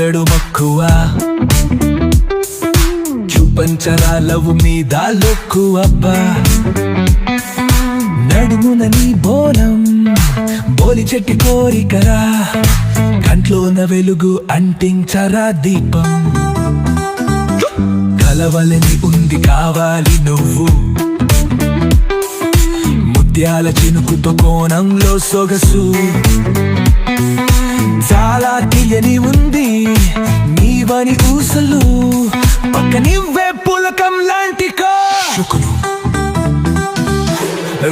పుల్లడు మక్కువ చూపంచరాలవు మీద లొక్కువబ్బా నడుమున నీ బోనం బోలి చెట్టి కోరికరా కంట్లోన వెలుగు అంటించరా దీపం కలవలని ఉంది కావాలి నువ్వు ముత్యాల చినుకుతో కోణంలో సొగసు చాలా తీయని ఉంది నీవని ఊసలు పక్క నివ్వే పులకం లాంటి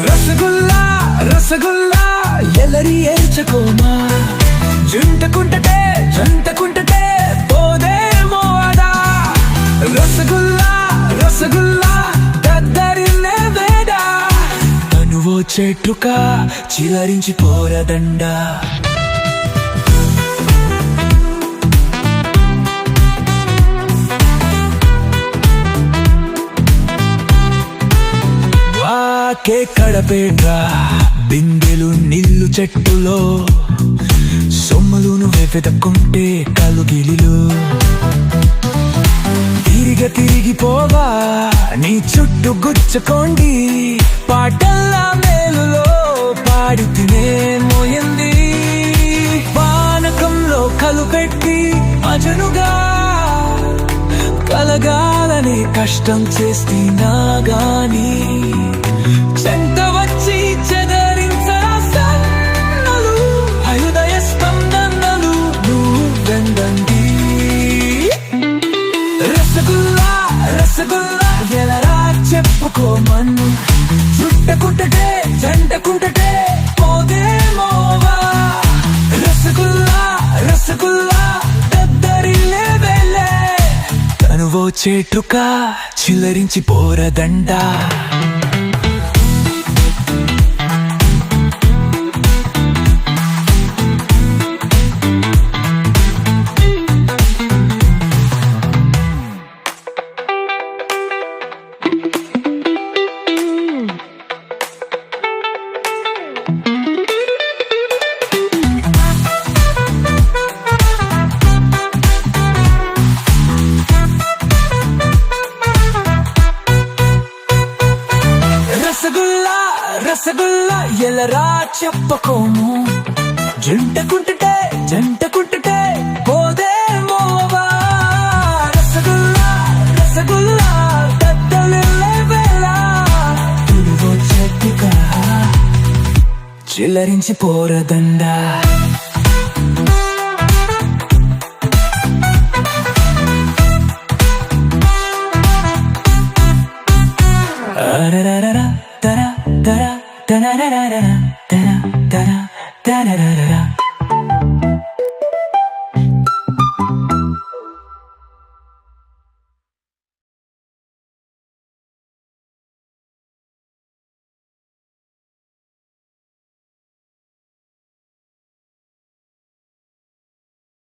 రసగుల్లా రసగుల్లా ఎల్లరి ఏర్చకోమా జంటకుంటటే జంటకుంటటే పోదేమో అదా రసగుల్లా రసగుల్లా దద్దరిల్లే వేడా తనువో చెట్టుక చిలరించి పోరదండా వాకే కడపేట్రా బిందెలు నిల్లు చెట్టులో సొమ్ములు నువ్వే వెతక్కుంటే కలుగిలిలు తిరిగిపోవా నీ చుట్టూ గుచ్చుకోండి పాటల్లా మేలులో పాడితేనే మోయింది పానకంలో కలుపెట్టి అజనుగా కలగాలని కష్టం చేస్తున్నా గాని చెంత వచ్చి చెదరించరా సన్నలు హృదయ స్పందనలు నువ్వెందండి రసగుల్లా రసగుల్లా ఎలరా చెప్పుకోమన్ను చుట్టకుంటటే జంటకుంటటే పోదేమోవా రసగుల్లా రసగుల్లా దద్దరిల్లే వెళ్ళే తనువో చెట్టుక చిల్లరించి పోరదండా రసగుల్లా ఎలరా చెప్పకోము జంటకుంటటే జంటకుంటటే పోదేమోవా రసగుల్లా రసగుల్లా దద్దరిల్లే వేళ తుడివో చెట్టుగా చిల్లరించి పోరదండా